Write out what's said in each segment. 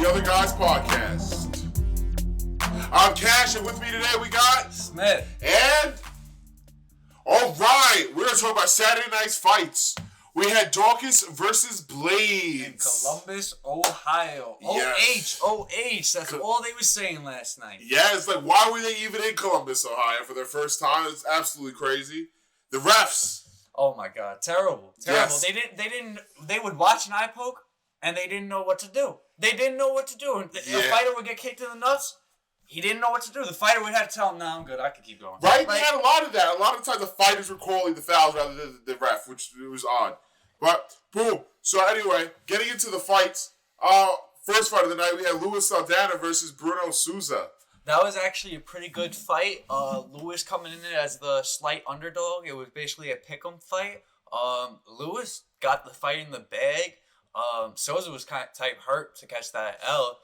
The Other Guys Podcast. I'm Cash, and with me today we got Smith. And alright, we're going to talk about Saturday night's fights. We had Dulcas versus Blades. In Columbus, Ohio. Yes. O-H. That's all they were saying last night. Yeah, it's like, why were they even in Columbus, Ohio for their first time? It's absolutely crazy. The refs. Oh my God. Terrible. Yes. They would watch an eye poke and they didn't know what to do. They didn't know what to do. And the fighter would get kicked in the nuts. He didn't know what to do. The fighter would have to tell him, "No, I'm good. I can keep going." Right? They had a lot of that. A lot of times the fighters were calling the fouls rather than the ref, which was odd. But, boom. So, anyway, getting into the fights. First fight of the night, we had Saldana versus Bruno Souza. That was actually a pretty good fight. Lewis coming in as the slight underdog. It was basically a pick'em fight. Lewis got the fight in the bag. Souza was kind of type hurt to catch that L.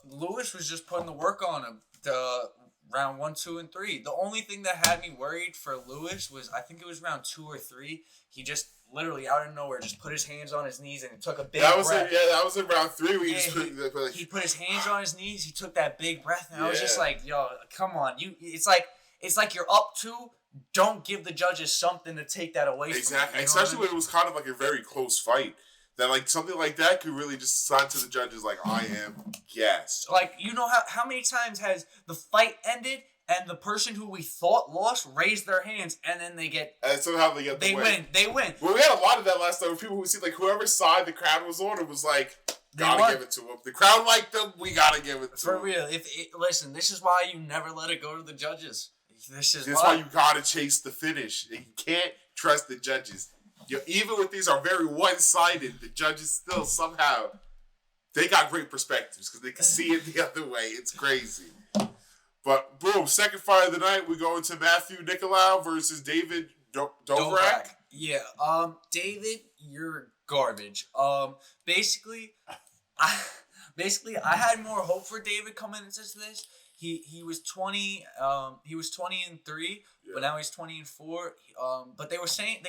Lewis was just putting the work on him. Round 1, 2, and 3. The only thing that had me worried for Lewis was, I think it was round 2 or 3. He just literally out of nowhere just put his hands on his knees and took a big breath. That was in round 3. He put his hands on his knees. He took that big breath, and I was just like, "Yo, come on, you!" It's like you're up 2. Don't give the judges something to take that away from you. Exactly, especially when it was kind of like a very close fight. That like something like that could really just sign to the judges like, I am gassed. Like, you know how many times has the fight ended and the person who we thought lost raised their hands and then they get... And somehow they get the win. They win. Well, we had a lot of that last time. People who see like whoever side the crowd was on, it was like, gotta give it to them. The crowd liked them, we gotta give it to them. For real. Listen, this is why you never let it go to the judges. This is why you gotta chase the finish. You can't trust the judges. Even with these are very one-sided, the judges still somehow, they got great perspectives because they can see it the other way. It's crazy. But boom, second fight of the night, we go into Nicoll versus David Dobrak. Yeah, David, you're garbage. Basically, I had more hope for David coming into this. He was 20. He was 20-3, but now he's 20-4. But they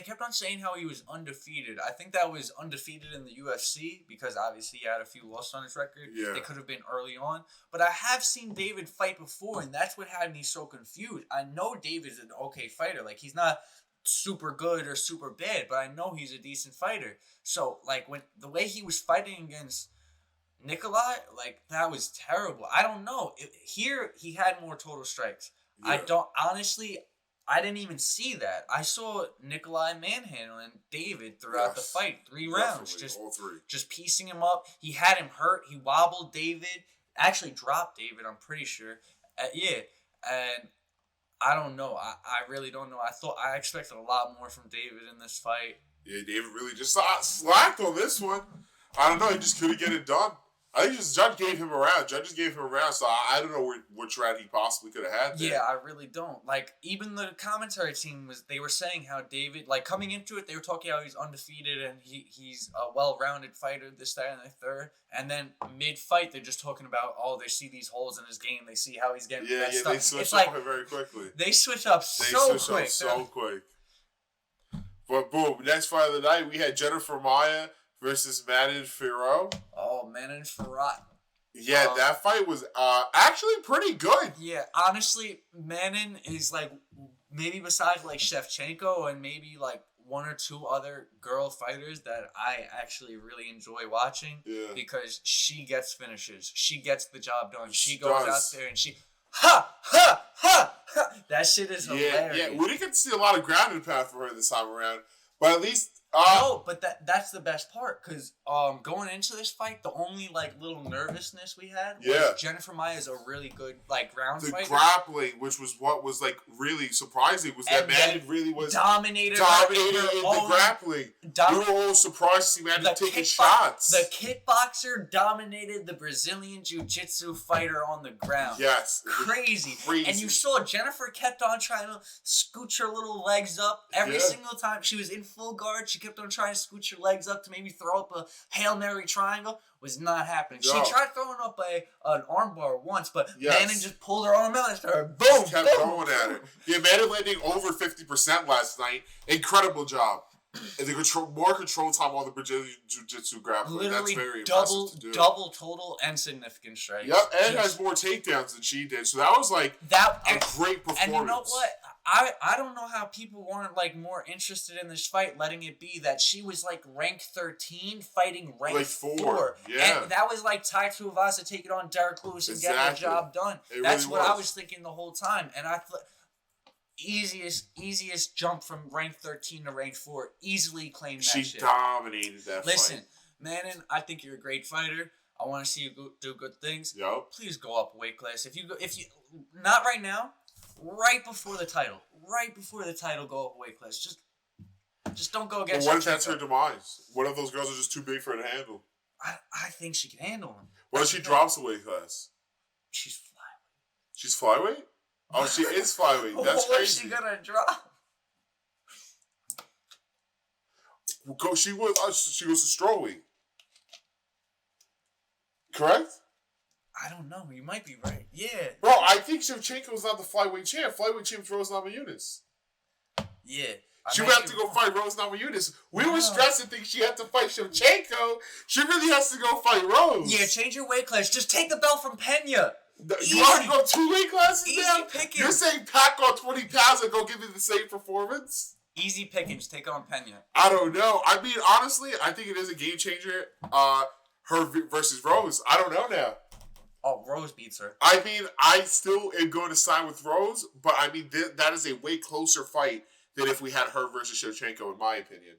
kept on saying how he was undefeated. I think that was undefeated in the UFC because obviously he had a few losses on his record. Yeah. They could have been early on. But I have seen David fight before, and that's what had me so confused. I know David's an okay fighter. Like, he's not super good or super bad, but I know he's a decent fighter. So, like, when the way he was fighting against Nicoll, like, that was terrible. I don't know. Here, he had more total strikes. Yeah. I didn't even see that. I saw Nicoll manhandling David throughout the fight. 3 rounds. All 3. Just piecing him up. He had him hurt. He wobbled David. Actually dropped David, I'm pretty sure. And I don't know. I really don't know. I expected a lot more from David in this fight. Yeah, David really just slacked on this one. I don't know. He just couldn't get it done. I think judges gave him a round, so I don't know which round he possibly could have had there. Yeah, I really don't. Like, even the commentary team they were saying how David, like, coming into it, they were talking how he's undefeated and he's a well-rounded fighter, this, that, and the third. And then mid-fight, they're just talking about, they see these holes in his game, they see how he's getting messed up. They switch up very quickly. They switch up so quick. But boom, next fight of the night, we had Maia versus Maddie. Oh, Maddie. Yeah, that fight was actually pretty good. Yeah, honestly, Maddie is like, maybe besides like Shevchenko and maybe like 1 or 2 other girl fighters that I actually really enjoy watching. Yeah. Because she gets finishes. She gets the job done. She goes out there and she... Ha! Ha! Ha! Ha! That shit is hilarious. Yeah, we didn't get to see a lot of ground and pound for her this time around. But at least... no, but that's the best part, because going into this fight, the only like little nervousness we had was Maia is a really good like ground fighter. The grappling, which was what was like really surprising, was that Maddie really was dominated in the grappling. We were all surprised to see Maddie taking shots. The kickboxer dominated the Brazilian jiu-jitsu fighter on the ground. Yes, crazy. And you saw Jennifer kept on trying to scooch her little legs up every single time she was in full guard. She kept on trying to scooch her legs up to maybe throw up a Hail Mary triangle. Was not happening. No. She tried throwing up an armbar once, but Maddie just pulled her arm out and started boom, kept going at it. Yeah, Maddie landing over 50% last night. Incredible job. And more control time on the Brazilian Jiu-Jitsu grappler. Literally That's very double impressive to do. total and significant strikes. Yep, and has more takedowns than she did. So that was like a great performance. And you know what? I don't know how people weren't like more interested in this fight, letting it be that she was like ranked 13 fighting ranked like 4. Yeah. And that was like Tai Tuivasa taking on Derek Lewis and getting the job done. That's what I was thinking the whole time. And I thought easiest jump from rank 13 to rank 4, easily claimed that shit. She dominated that Listen, fight. Manon, I think you're a great fighter. I want to see you do good things. Yep. Please go up a weight class. If you not right now, right before the title, go up a weight class. Just don't go against. What if that's her demise? What if those girls are just too big for her to handle? I think she can handle them. What if she drops a weight class? She's flyweight. She's flyweight? Oh, she is flyweight. That's crazy. What is she gonna drop? She goes to strawweight. Correct? I don't know. You might be right. Yeah. Bro, I think Shevchenko's not the flyweight champ. Flyweight champ's Rose Namajunas. Yeah. She would have to go fight Rose Namajunas. We were stressing thinking she had to fight Shevchenko. She really has to go fight Rose. Yeah, change your weight class. Just take the belt from Pena. You want to go 2 weight classes now? Pickings. You're saying pack on 20 pounds and go give me the same performance? Easy pickings. Take on Pena. I don't know. I mean, honestly, I think it is a game changer. Her versus Rose. I don't know now. Oh, Rose beats her. I mean, I still am going to side with Rose, but I mean, that is a way closer fight than if we had her versus Shevchenko, in my opinion.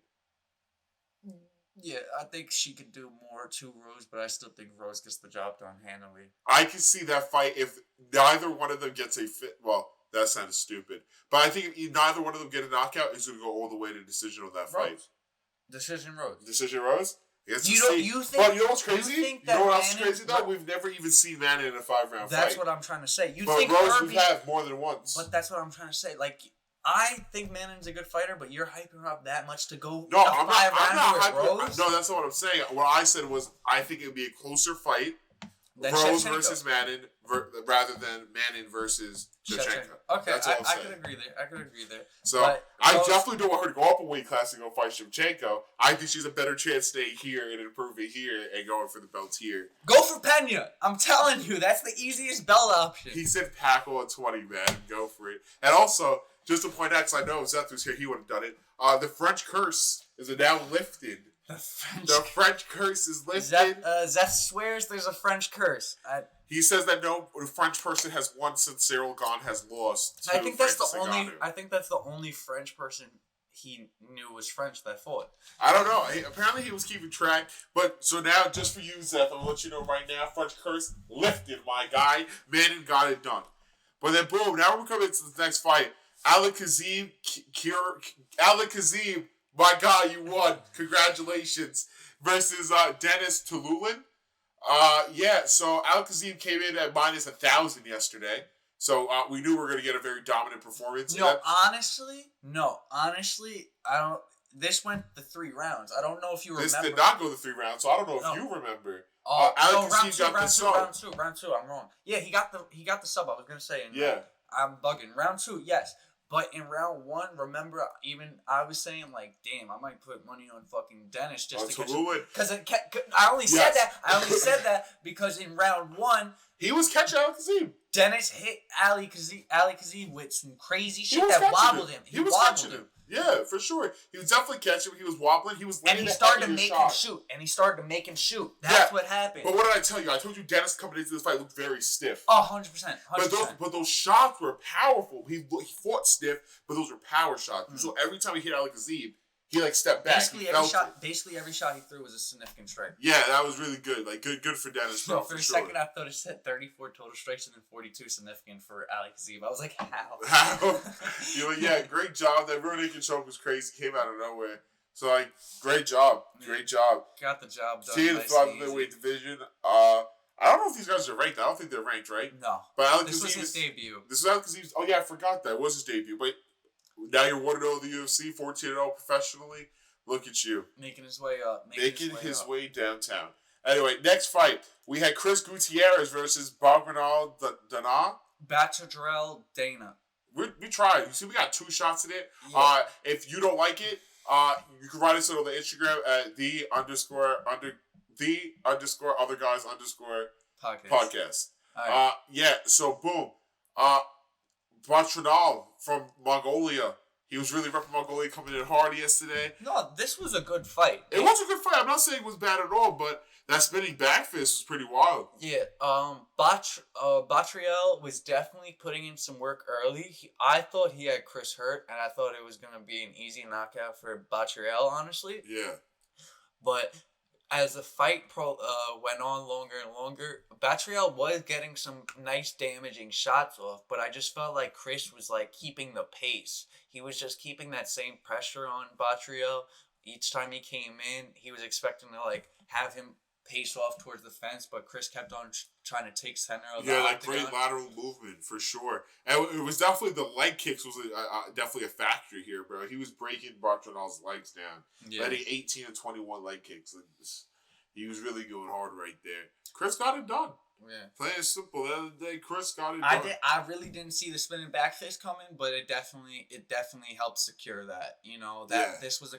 Yeah, I think she could do more to Rose, but I still think Rose gets the job done handily. I can see that fight if neither one of them gets a fit. Well, that sounds stupid. But I think if neither one of them get a knockout, it's going to go all the way to decision on that fight. Decision Rose. Decision Rose? Yes, you think? But you know what's crazy? You know what else is crazy though? We've never even seen Maddie in a 5-round fight. That's what I'm trying to say. But think Rose we have more than once. But that's what I'm trying to say. Like, I think Manon's a good fighter, but you're hyping her up that much to go. No, I'm not hyping Rose? No, that's not what I'm saying. What I said was I think it would be a closer fight. Rose versus Maddie rather than Maddie versus Shevchenko. Okay, I can agree there. So I definitely don't want her to go up a weight class and go fight Shevchenko. I think she's a better chance staying here and improving here and going for the belt here. Go for Pena. I'm telling you, that's the easiest belt option. He said Paco at 20, man. Go for it. And also, just to point out, because I know if Zeth was here, he would have done it. The French curse is now lifted. The French curse is lifted. Zeth swears there's a French curse. He says that no French person has won since Cyril Gane has lost. I think that's the only French person he knew was French that fought. I don't know. Apparently he was keeping track. But so now, just for you, Zeth, I'm gonna let you know right now, French curse lifted, my guy. Manon got it done. But then boom, now we're coming to the next fight. Kazeem, my God, you won. Congratulations. Versus Dennis Tululin. So Kazeem came in at minus 1,000 yesterday. So we knew we were going to get a very dominant performance. Honestly, I don't. This went the 3 rounds. I don't know if you remember. This did not go the 3 rounds, so I don't know if you remember. Round two. I'm wrong. Yeah, he got the sub. I was going to say. I'm bugging. Round 2, yes. But in round 1, remember, even I was saying, like, damn, I might put money on fucking Dennis just to catch him. Because I only said that because in round 1, he was catching Kazeem. Dennis hit Ali Kazeem with some crazy shit that wobbled him. He was catching him. Yeah, for sure. He was definitely catching him. He was wobbling. And he started to make him shoot. That's what happened. But what did I tell you? I told you Dennis coming into this fight looked very stiff. Oh, 100%. But those shots were powerful. He fought stiff, but those were power shots. Mm-hmm. So every time he hit Ali Kazeem, he stepped back. Basically every shot he threw was a significant strike. Yeah, that was really good. Good for Dennis. Bro, for a second, I thought it said 34 total strikes and then 42 significant for Ali Kazeem. I was like, how? Yeah, great job. That rear naked choke was crazy. Came out of nowhere. So great job. Great job. Got the job done. See the flyweight division. I don't know if these guys are ranked. I don't think they're ranked, right? No. But this was his debut. This was Ali Kazeem's. Oh yeah, I forgot that. It was his debut. But now you're 1-0 in the UFC, 14-0 professionally. Look at you. Making his way up. Making his way downtown. Anyway, next fight. We had Chris Gutierrez versus Bogdanov Dana. Bachelorel Dana. We tried. You see, we got 2 shots in it. Yeah. If you don't like it, You can write us on the Instagram at the underscore other guys underscore podcast. All right. So boom. Botradal from Mongolia. He was really repping Mongolia, coming in hard yesterday. No, this was a good fight. It was a good fight. I'm not saying it was bad at all, but that spinning back fist was pretty wild. Yeah, Batriel was definitely putting in some work early. I thought he had Chris hurt, and I thought it was going to be an easy knockout for Batriel, honestly. Yeah. But as the fight went on longer and longer, Batriel was getting some nice damaging shots off, but I just felt like Chris was like keeping the pace. He was just keeping that same pressure on Batriel. Each time he came in, he was expecting to like have him pace off towards the fence, but Chris kept on trying to take center of the octagon. Great lateral movement for sure. And it was definitely the leg kicks was definitely a factor here, bro. He was breaking Bartranal's legs down, letting 18 and 21 leg kicks. He was really going hard right there. Chris got it done. Yeah. Plain and simple. The other day, Chris got it done. I really didn't see the spinning back fist coming, but it definitely helped secure that. You know, this was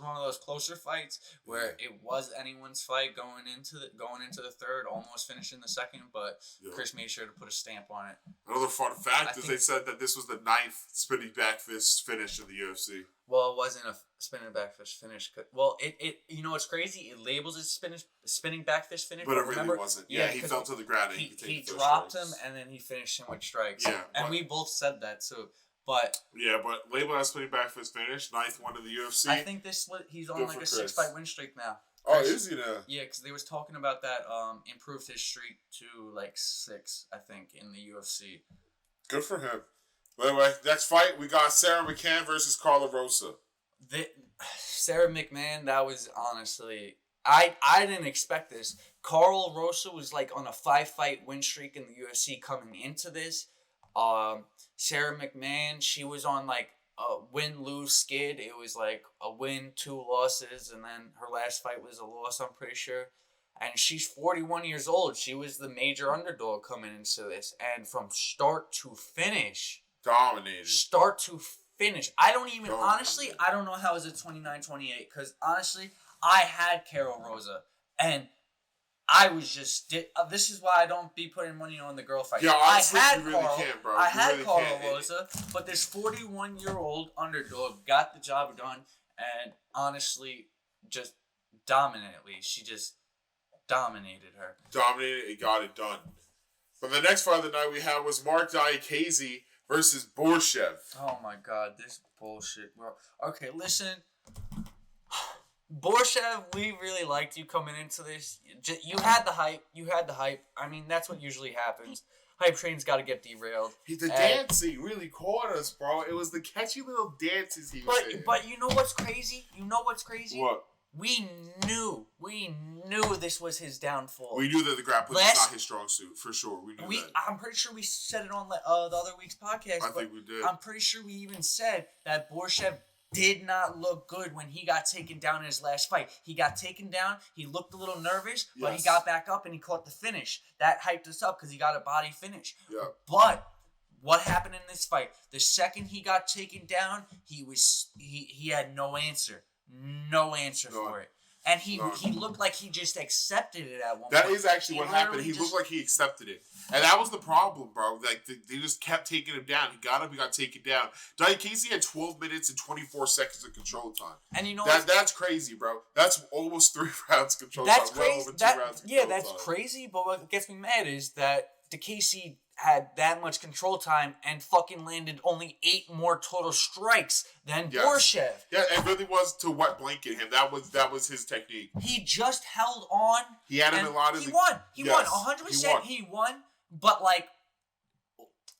one of those closer fights where it was anyone's fight going into the third, almost finishing the second, but Chris made sure to put a stamp on it. Another fun fact is they said that this was the 9th spinning back fist finish in the UFC. Well, it wasn't a spinning back fist finish. Well, it you know it's crazy. It labels it spinning back fist finish, but it really wasn't. Yeah, he fell to the ground. And he dropped him, and then he finished him with strikes. Yeah, and we both said that too. But label as spinning back fist finish, 9th one of the UFC. I think he's on like a 6-fight win streak now. Chris, is he now? Yeah, because they was talking about that. Improved his streak to like 6, I think, in the UFC. Good for him. Anyway, next fight, we got Sarah McCann versus Carla Rosa. Sarah McMahon, that was honestly... I didn't expect this. Carla Rosa was like on a 5-fight win streak in the UFC coming into this. Sarah McMahon, she was on like a win-lose skid. It was like a win, 2 losses, and then her last fight was a loss, I'm pretty sure. And she's 41 years old. She was the major underdog coming into this. And from start to finish... Dominated. Start to finish. I don't know how is it 29-28. Because honestly, I had Carol Rosa. And I was just... this is why I don't be putting money on the girl fight. Yeah, honestly, you really can't, bro. I had Carol Rosa. But this 41-year-old underdog got the job done. And honestly, just dominantly. She just dominated her. Dominated and got it done. But the next fight of the night we had was Mark Diakese versus Borschev. Oh my god, this bullshit, bro. Okay, listen. Borschev, we really liked you coming into this. You had the hype. I mean, that's what usually happens. Hype train's got to get derailed. The dancing really caught us, bro. It was the catchy little dances he was saying. But you know what's crazy? What? We knew this was his downfall. We knew that the grappling was not his strong suit, for sure. We knew that. I'm pretty sure we said it on the other week's podcast. I think we did. I'm pretty sure we even said that Borschev did not look good when he got taken down in his last fight. He got taken down. He looked a little nervous, but he got back up and he caught the finish. That hyped us up because he got a body finish. Yeah. But what happened in this fight? The second he got taken down, he had no answer. No answer for it. And he looked like he just accepted it at one point. That is actually what happened. He looked like he accepted it. And that was the problem, bro. Like, they just kept taking him down. He got up, he got taken down. Diakese had 12 minutes and 24 seconds of control time. And you know that's crazy, bro. That's almost 3 rounds control time. That's crazy. Well over 2 rounds control time. That's crazy, but what gets me mad is that Diakese had that much control time and fucking landed only 8 more total strikes than Borschev. Yeah, it really was to wet blanket him. That was his technique. He just held on. He had him a lot of He won. 100% he won. But like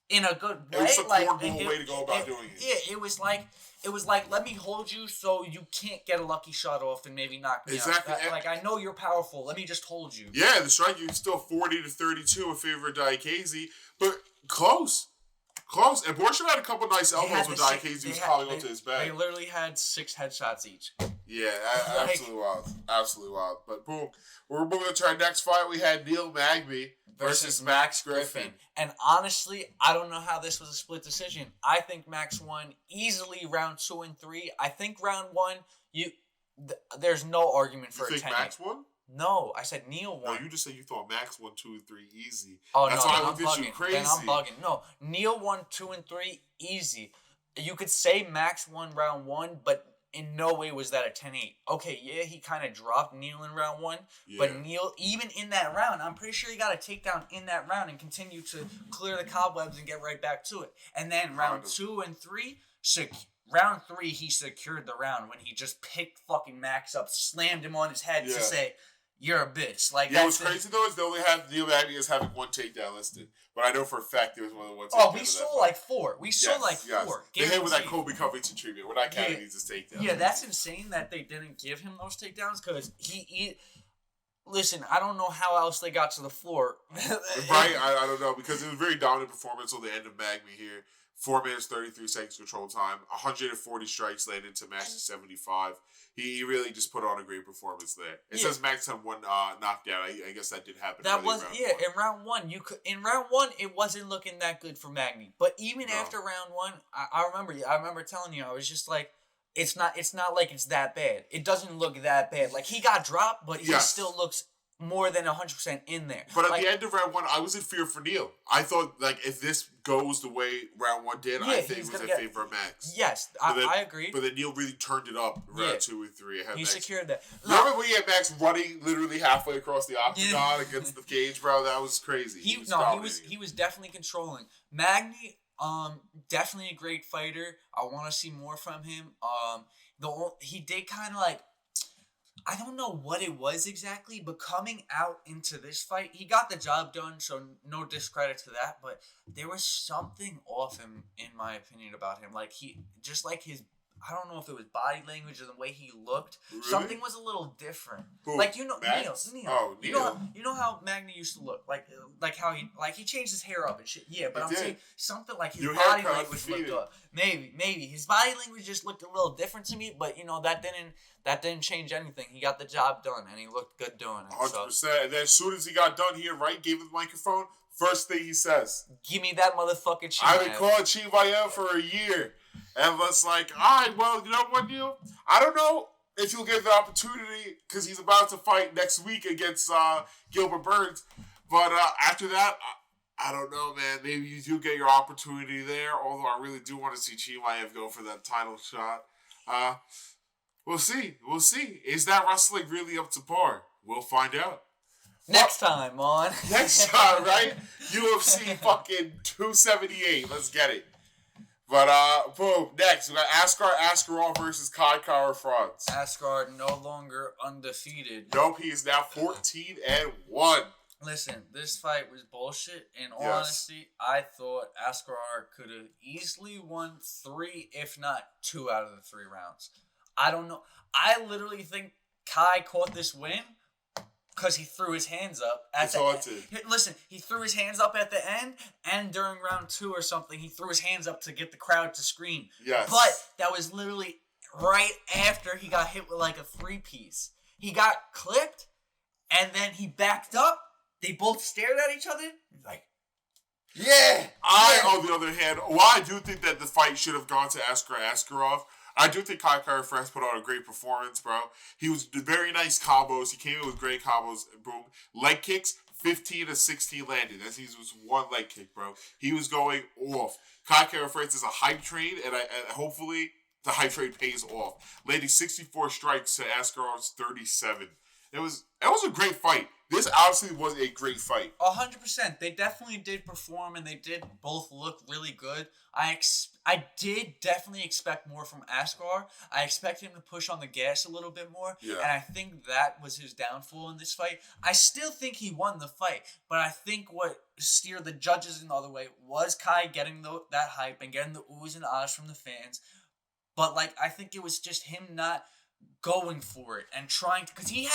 in a good way. It was a like, cornball way to go about doing it. Yeah, it was like let me hold you so you can't get a lucky shot off and maybe knock me out. Like, I know you're powerful. Let me just hold you. Yeah, the striking is still 40-32 in favor of Diakese, but close. And Borschev had a couple nice elbows with Diakese who's calling onto his back. They literally had 6 headshots each. Yeah, absolutely wild. Absolutely wild. But boom, we're moving to our next fight. We had Neil Magny versus Max Griffin. And honestly, I don't know how this was a split decision. I think Max won easily round 2 and 3. I think round 1, there's no argument for you a 10-8. think Max won? No, I said Neil won. No, you just said you thought Max won 2 and 3 easy. Oh, That's no, why I I'm looked at bugging. you crazy. Then I'm bugging. No, Neil won 2 and 3 easy. You could say Max won round 1, but in no way was that a 10-8. Okay, yeah, he kind of dropped Neil in round 1, but Neil, even in that round, I'm pretty sure he got a takedown in that round and continued to clear the cobwebs and get right back to it. And then round 2 and 3, round 3, he secured the round when he just picked fucking Max up, slammed him on his head to say, "You're a bitch." Like, what's crazy though is they only have Neil Magny as having 1 takedown listed. But I know for a fact there was more than 1 takedown. Oh, we saw like 4. We saw like 4. They hit with that Kobe Covington treatment. We're not counting these as takedowns. Yeah, that's insane that they didn't give him those takedowns because listen, I don't know how else they got to the floor. Right? I don't know because it was a very dominant performance on the end of Magny here. 4 minutes, 33 seconds control time. 140 strikes landed to Max's 75. He really just put on a great performance there. It says Max had 1 knockdown. I guess that did happen. That was in round 1. In round 1 it wasn't looking that good for Magny. But even after round 1, I remember telling you, I was just like, it's not like it's that bad. It doesn't look that bad. Like he got dropped, but he still looks more than 100% in there. But at the end of round 1, I was in fear for Neil. I thought, like, if this goes the way round 1 did, I think it was in favor of Max. Yes, I agree. But then Neil really turned it up round 2 and 3. He secured that. Remember when he had Max running literally halfway across the octagon against the cage, bro? That was crazy. He was definitely controlling. Magny, definitely a great fighter. I want to see more from him. He did kind of like, I don't know what it was exactly, but coming out into this fight, he got the job done, so no discredit to that, but there was something off him, in my opinion, about him. Like, I don't know if it was body language or the way he looked. Really? Something was a little different. Who? Like, Neil. Oh, Neil. You know how Magny used to look? Like how he changed his hair up and shit. Yeah, but I'm saying something like his body language looked up. Maybe. His body language just looked a little different to me, but, that didn't change anything. He got the job done, and he looked good doing it. 100%. So. And then as soon as he got done here, right, gave him the microphone, first thing he says, "Give me that motherfucking Chimaev." I've been calling Chimaev for a year. And was like, all right, well, you know what, Neil? I don't know if you'll get the opportunity because he's about to fight next week against Gilbert Burns. But after that, I don't know, man. Maybe you do get your opportunity there, although I really do want to see Chimaev go for that title shot. We'll see. Is that wrestling really up to par? We'll find out. Next time, right? UFC fucking 278. Let's get it. But, boom, next, we got Asgar versus Kai Kara-France. Asgar no longer undefeated. Nope, he is now 14-1. Listen, this fight was bullshit. In all honesty, I thought Asgar could have easily won 3, if not 2 out of the 3 rounds. I don't know. I literally think Kai caught this win because he threw his hands up. Listen, he threw his hands up at the end, and during round 2 or something, he threw his hands up to get the crowd to scream. Yes. But that was literally right after he got hit with like a 3-piece. He got clipped, and then he backed up. They both stared at each other. Like, yeah. On the other hand, while I do think that the fight should have gone to Askarov, I do think Kai Kara-France put on a great performance, bro. He was very nice combos. He came in with great combos. Boom. Leg kicks, 15 to 16 landed. That was 1 leg kick, bro. He was going off. Kai Kara-France is a hype train, and hopefully the hype train pays off. Landing 64 strikes to Askarov's 37. It was a great fight. This obviously was a great fight. 100%. They definitely did perform, and they did both look really good. I did definitely expect more from Asgar. I expect him to push on the gas a little bit more, and I think that was his downfall in this fight. I still think he won the fight, but I think what steered the judges in the other way was Kai getting that hype and getting the oohs and ahs from the fans. But, I think it was just him not going for it and trying to, because he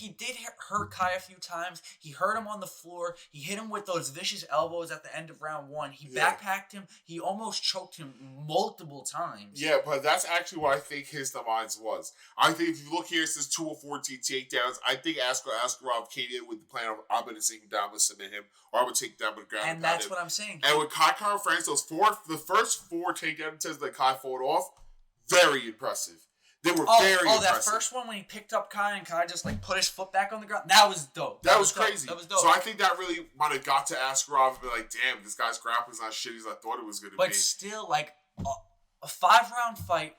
did hurt Kai a few times. He hurt him on the floor. He hit him with those vicious elbows at the end of round 1. He backpacked him. He almost choked him multiple times. Yeah, but that's actually what I think his demise was. I think if you look here, it says 2 of 14 takedowns. I think Askarov came in with the plan of, I'm going to take him down and submit him, or I'm going to take him down with the ground. And that's what I'm saying. And with Kai France, the first 4 takedown attempts that Kai fought off, very impressive. They were very impressive. That first one when he picked up Kai and Kai just like put his foot back on the ground, that was dope. That was crazy. That was dope. So I think that really might have got to Askarov and be like, damn, this guy's grappling's not shitty as I thought it was going to be. But still, like, a 5-round fight,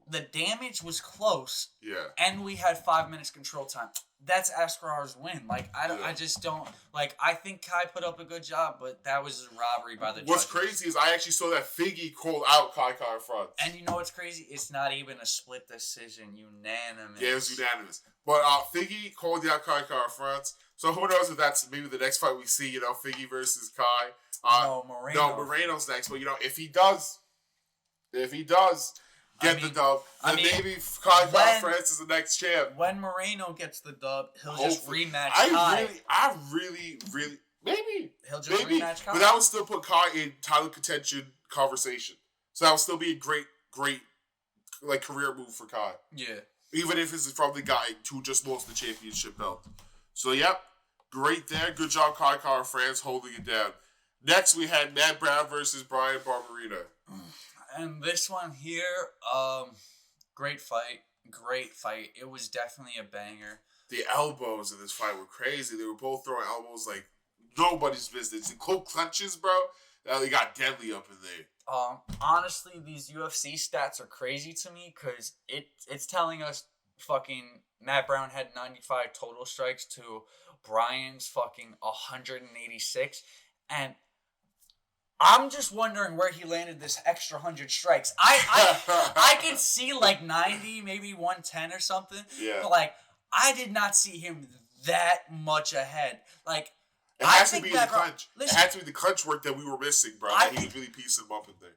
the damage was close. Yeah. And we had 5 minutes control time. That's Askarov's win. Like, I just don't, like, I think Kai put up a good job, but that was a robbery by the judges. What's crazy is I actually saw that Figgy called out Kai France. And you know what's crazy? It's not even a split decision. Unanimous. Yeah, it was unanimous. But Figgy called out Kai France. So who knows if that's maybe the next fight we see, Figgy versus Kai. Moreno. No, Moreno's next. But, if he does get the dub, then maybe Kai France is the next champ. When Moreno gets the dub, he'll just rematch Kai. I really, maybe. He'll just rematch Kai. But that would still put Kai in title contention conversation. So that would still be a great, like, career move for Kai. Yeah. Even if it's from the guy who just lost the championship belt. So, yep. Great there. Good job, Kai France, holding it down. Next, we had Matt Brown versus Brian Barberina. And this one here, great fight. It was definitely a banger. The elbows in this fight were crazy. They were both throwing elbows like nobody's business. The close clenches, bro, they got deadly up in there. Honestly, these UFC stats are crazy to me because it's telling us fucking Matt Brown had 95 total strikes to Brian's fucking 186. And I'm just wondering where he landed this extra 100 strikes. I can see like 90, maybe 110 or something. Yeah. But like, I did not see him that much ahead. Like, it had to be the clinch. It had to be the clinch work that we were missing, bro. He was really piecing him up in there.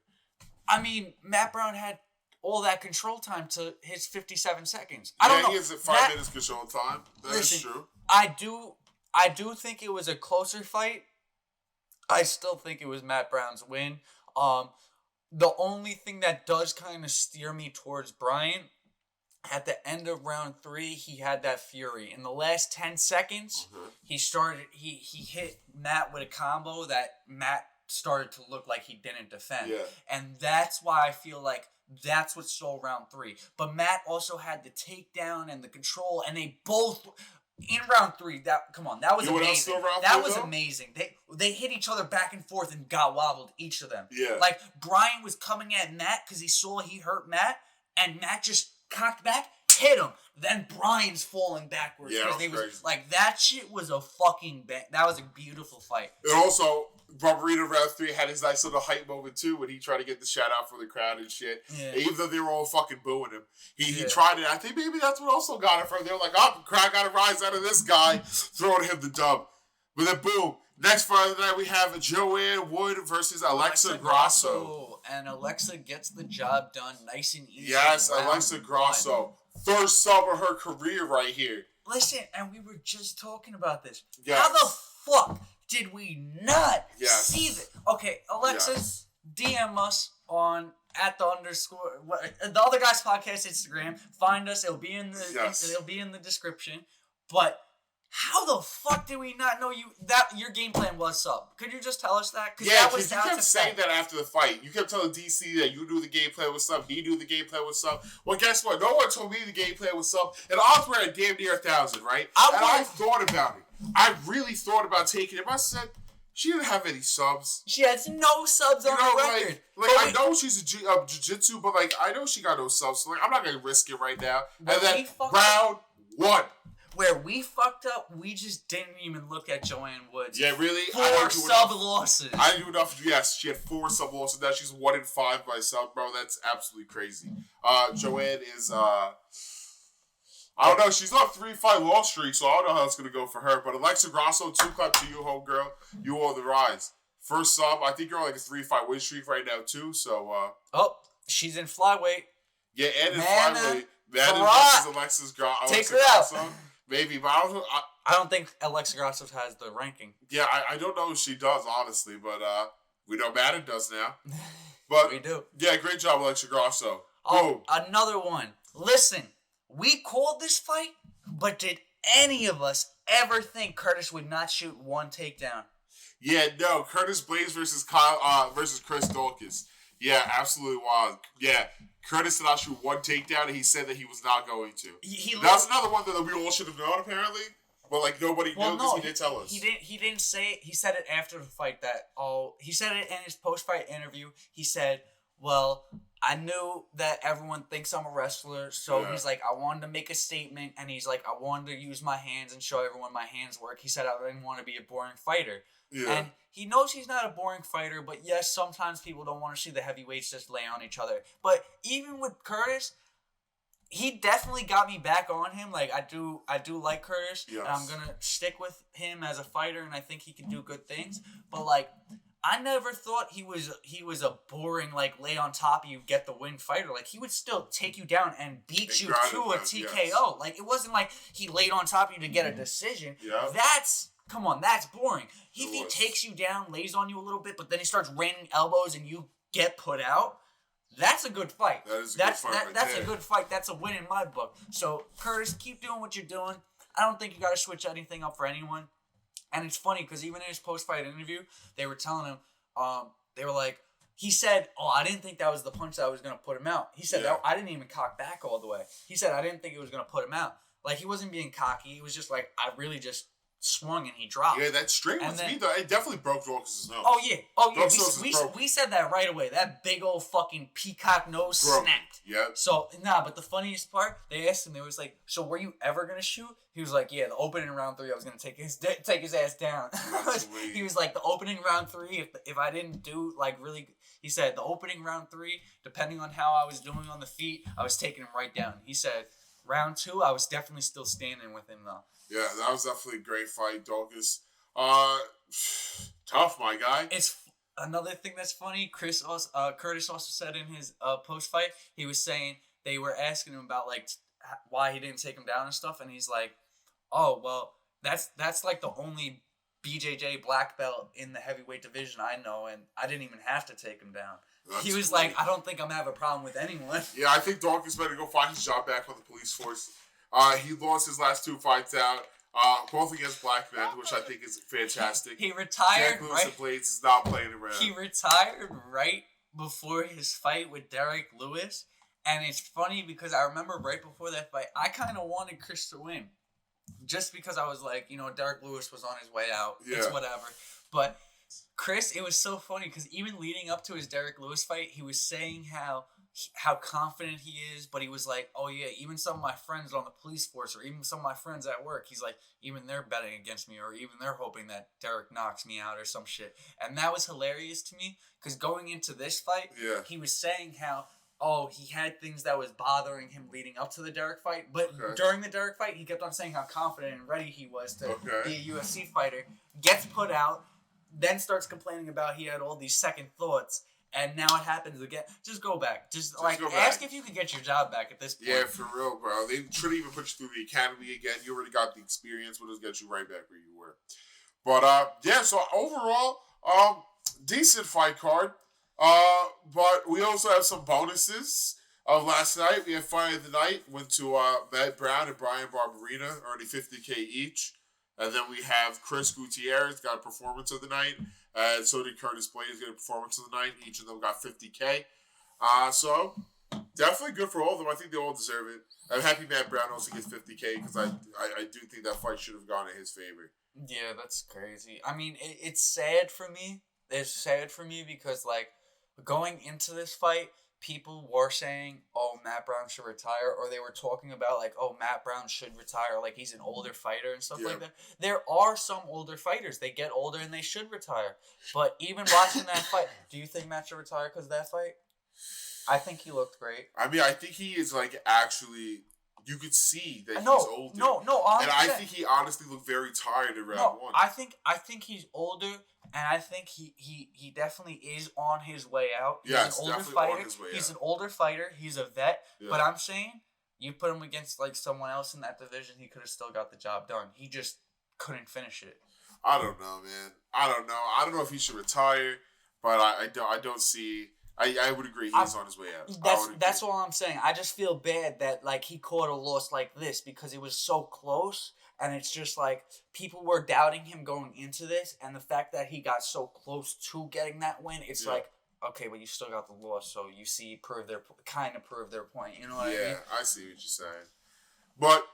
I mean, Matt Brown had all that control time to his 57 seconds. I don't know. He has 5 minutes control time. That is true. I do think it was a closer fight. I still think it was Matt Brown's win. The only thing that does kind of steer me towards Brian, at the end of round 3, he had that fury. In the last 10 seconds, he hit Matt with a combo that Matt started to look like he didn't defend. Yeah. And that's why I feel like that's what stole round 3. But Matt also had the takedown and the control, and they both... In round 3, that was amazing. That was amazing. They hit each other back and forth and got wobbled, each of them. Yeah. Like, Brian was coming at Matt because he saw he hurt Matt, and Matt just cocked back, hit him. Then Brian's falling backwards. Yeah, that was crazy. Like, that shit was a fucking bang. That was a beautiful fight. And also, Barberina round 3 had his nice little hype moment too when he tried to get the shout out for the crowd and shit. Yeah. Even though they were all fucking booing him. He tried it. I think maybe that's what also got it from. They were like, oh, the crowd got to rise out of this guy, throwing him the dub. But then boom. Next fight of the night we have Joanne Wood versus Alexa Grosso. And Alexa gets the job done nice and easy. Yes, Alexa Grosso. First sub of her career right here. Listen, and we were just talking about this. Yes. How the fuck did we not see that? Okay, Alexis, DM us on @the other guys podcast Instagram. Find us. It'll be in the description. But how the fuck did we not know that your game plan was sub? Could you just tell us that? Yeah, because you kept saying that after the fight. You kept telling DC that you knew the game plan was sub. He knew the game plan was sub. Well, guess what? No one told me the game plan was sub. And odds were at damn near 1,000, right? I thought about it. I really thought about taking it. I said, she didn't have any subs. She has no subs on her record. I know she's a jiu-jitsu, but I know she got no subs. So I'm not gonna risk it right now. And then round 1. Where we fucked up, we just didn't even look at Joanne Woods. Yeah, really? 4 sub losses. I didn't do enough. Yes, she had 4 sub losses. Now she's 1-5 by sub, bro. That's absolutely crazy. Joanne is I don't know. She's on a 3-fight loss streak, so I don't know how it's going to go for her. But Alexa Grosso, 2-clap to you, homegirl. You on the rise. First sub, I think you're on like a 3-fight win streak right now, too. So, she's in flyweight. Yeah, and in flyweight. Maddie versus Alexis Take her out. Grosso. Maybe, but I don't think Alexa Grosso has the ranking. Yeah, I don't know if she does, honestly, but we know Maddie does now. But we do. Yeah, great job, Alexa Grosso. Oh, another one. Listen, we called this fight, but did any of us ever think Curtis would not shoot one takedown? Yeah, no. Curtis Blaze versus Chris Dulcas. Yeah, absolutely wild. Yeah, Curtis did not shoot one takedown, and he said that he was not going to. That's another one that we all should have known, apparently. But like nobody knew because he didn't tell us. He didn't say. He said it after the fight that. Oh, he said it in his post-fight interview. He said, "Well, I knew that everyone thinks I'm a wrestler, so he's like, I wanted to make a statement, and he's like, I wanted to use my hands and show everyone my hands work." He said, I didn't want to be a boring fighter. Yeah. And he knows he's not a boring fighter, but yes, sometimes people don't want to see the heavyweights just lay on each other. But even with Curtis, he definitely got me back on him. Like, I do like Curtis, and I'm going to stick with him as a fighter, and I think he can do good things. But, like, I never thought he was a boring, like, lay on top of you, get the win fighter. Like, he would still take you down and beat you to a TKO. Yes. Like, it wasn't like he laid on top of you to get a decision. Yeah. That's boring. If he takes you down, lays on you a little bit, but then he starts raining elbows and you get put out, that's a good fight. That's a good fight. That's a win in my book. So, Curtis, keep doing what you're doing. I don't think you got to switch anything up for anyone. And it's funny because even in his post-fight interview, they were telling him, they were like, he said, I didn't think that was the punch that was going to put him out. He said, I didn't even cock back all the way. He said, I didn't think it was going to put him out. Like, he wasn't being cocky. He was just like, I really just swung and he dropped. Yeah, that straight with me, though, it definitely broke Dulcas' nose. Oh, yeah. We said that right away. That big old fucking peacock nose snapped. Yep. So, but the funniest part, they asked him, they was like, so were you ever going to shoot? He was like, yeah, the opening round 3, I was going to take his ass down. He was like, the opening round 3, if I didn't do, like, really, he said, the opening round 3, depending on how I was doing on the feet, I was taking him right down. He said, round 2, I was definitely still standing with him, though. Yeah, that was definitely a great fight, Dulcas. Tough, my guy. It's another thing that's funny. Curtis also said in his post-fight, he was saying they were asking him about like why he didn't take him down and stuff, and he's like, "Oh, well, that's like the only BJJ black belt in the heavyweight division I know, and I didn't even have to take him down." He was like, "I don't think I'm gonna have a problem with anyone." Yeah, I think Dulcas better go find his job back on the police force. He lost his last 2 fights out, both against black men, which I think is fantastic. He retired, Jack Lewis Blades is not playing around. He retired right before his fight with Derek Lewis, and it's funny because I remember right before that fight, I kind of wanted Chris to win, just because I was like, Derek Lewis was on his way out. Yeah. It's whatever. But Chris, it was so funny because even leading up to his Derek Lewis fight, he was saying how confident he is, but he was like, oh yeah, even some of my friends on the police force, or even some of my friends at work, he's like, even they're betting against me, or even they're hoping that Derek knocks me out or some shit. And that was hilarious to me, because going into this fight, he was saying how, he had things that was bothering him leading up to the Derek fight, but during the Derek fight, he kept on saying how confident and ready he was to be a UFC fighter, gets put out, then starts complaining about he had all these second thoughts, and now it happens again. Just go back. Just go ask back. If you could get your job back at this point. Yeah, for real, bro. They shouldn't even put you through the academy again. You already got the experience. We'll just get you right back where you were. But, so overall, decent fight card. But we also have some bonuses. Last night, we had Fight of the Night. Went to Matt Brown and Brian Barberina, earning $50K each. And then we have Chris Gutierrez, got a performance of the night. And so did Curtis Blades, get a performance of the night. Each of them got $50K. So, definitely good for all of them. I think they all deserve it. I'm happy Matt Brown also gets $50K because I do think that fight should have gone in his favor. Yeah, that's crazy. I mean, it's sad for me. It's sad for me because, like, going into this fight, people were saying, Matt Brown should retire, or they were talking about, like, Matt Brown should retire, like, he's an older fighter and stuff like that. There are some older fighters. They get older and they should retire. But even watching that fight, do you think Matt should retire because of that fight? I think he looked great. I mean, I think he is, like, actually, you could see that he's older. No, 100%. And I think he honestly looked very tired in round 1. I think he's older. And I think he definitely is on his way out. He's an older fighter. He's an older fighter. He's a vet. Yeah. But I'm saying You put him against like someone else in that division, he could have still got the job done. He just couldn't finish it. I don't know, man. I don't know. I don't know if he should retire, but I don't see. I would agree he's on his way out. That's all I'm saying. I just feel bad that like he caught a loss like this because it was so close, and it's just like people were doubting him going into this, and the fact that he got so close to getting that win, it's like, okay, but you still got the loss, so you see prove their point. You know what I mean? Yeah, I see what you're saying. But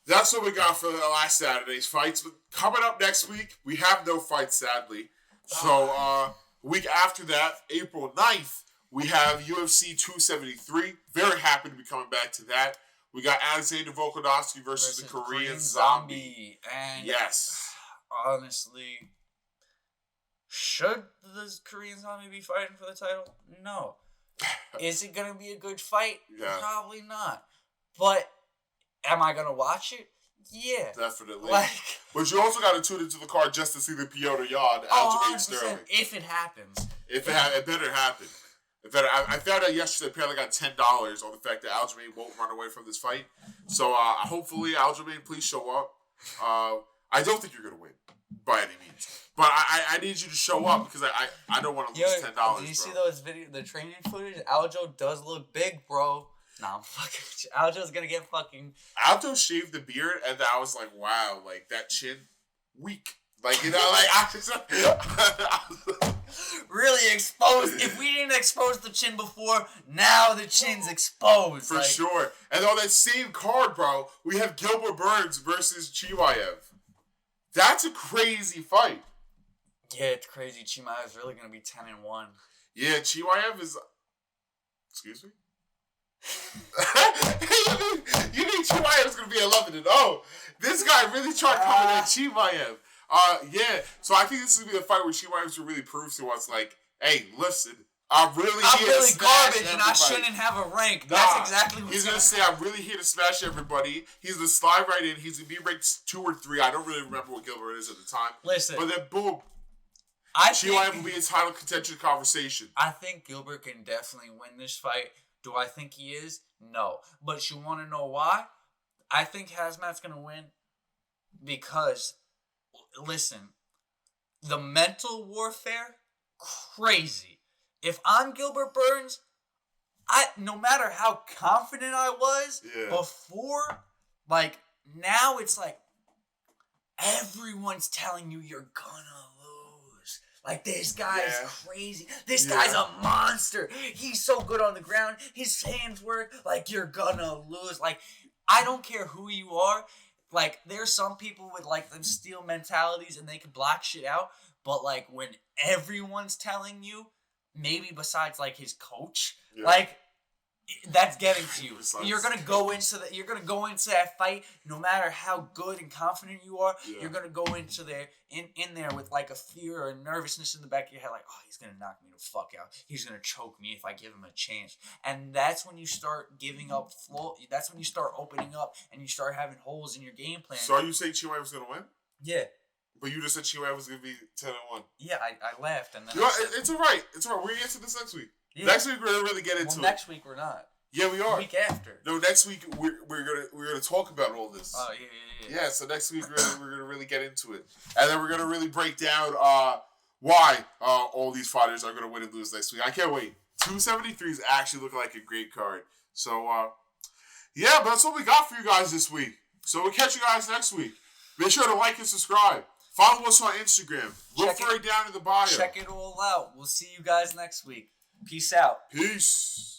that's what we got for the last Saturday's fights. But coming up next week, we have no fights, sadly. So, week after that, April 9th, we have UFC 273. Very happy to be coming back to that. We got Alexander Volkanovski versus the Korean Zombie. And yes. Honestly, should the Korean Zombie be fighting for the title? No. Is it going to be a good fight? Yeah. Probably not. But am I going to watch it? Yeah. Definitely. But you also got to tune into the card just to see the Piotr Yan, Aljamain Sterling. If it happens. It better happen. I found out yesterday apparently got $10 on the fact that Aljamain won't run away from this fight. So hopefully Aljamain, please show up. I don't think you're going to win by any means. But I need you to show up because I don't want to lose $10. Did you see those the training footage? Aljo does look big, bro. Nah, I'm fucking. Aljo's gonna get fucking. Aljo shaved the beard, and I was like, wow, like that chin, weak. Like, you know, like I just really exposed. If we didn't expose the chin before, now the chin's exposed. For sure. And on that same card, bro, we have Gilbert Burns versus Chimaev. That's a crazy fight. Yeah, it's crazy. Chimaev is really gonna be 10-1. Yeah, Chimaev is. Excuse me. You think Chimaev's gonna be 11-0? This guy really tried coming at Chimaev. Yeah. So I think this is gonna be the fight where Chimaev's gonna really prove to us, like, hey, listen, I'm really garbage, and I shouldn't have a rank. That's exactly what he's gonna say. I'm really here to smash everybody. He's gonna slide right in. He's gonna be ranked 2 or 3. I don't really remember what Gilbert is at the time. Listen, but then boom. Chimaev will be in title contention conversation. I think Gilbert can definitely win this fight. Do I think he is? No. But you want to know why? I think Hazmat's going to win because, listen, the mental warfare, crazy. If I'm Gilbert Burns, no matter how confident I was before, like, now it's like, everyone's telling you you're gonna lose. Like, this guy is crazy. This guy's a monster. He's so good on the ground. His hands work. Like, you're gonna lose. Like, I don't care who you are. Like, there's some people with, like, them steel mentalities and they can block shit out. But, like, when everyone's telling you, maybe besides, like, his coach, like, that's getting to you. You're gonna go into that fight, no matter how good and confident you are. You're gonna go into there in there with like a fear or a nervousness in the back of your head, like, oh, he's gonna knock me the fuck out. He's gonna choke me if I give him a chance. And that's when you start giving up flow. That's when you start opening up and you start having holes in your game plan. So are you saying Chimaev was gonna win? Yeah. But you just said Chimaev was gonna be 10-1. Yeah, I laughed and then. It's alright. It's alright. We're gonna get to this next week. Yeah. Next week we're gonna really get into it. Next week we're not. Yeah, we are. The week after. No, next week we're gonna talk about all this. Oh yeah. Yeah, so next week we're gonna really get into it, and then we're gonna really break down why all these fighters are gonna win and lose next week. I can't wait. 273 is actually looking like a great card. So yeah, but that's what we got for you guys this week. So we'll catch you guys next week. Make sure to like and subscribe. Follow us on Instagram. Look for it down in the bio. Check it all out. We'll see you guys next week. Peace out. Peace.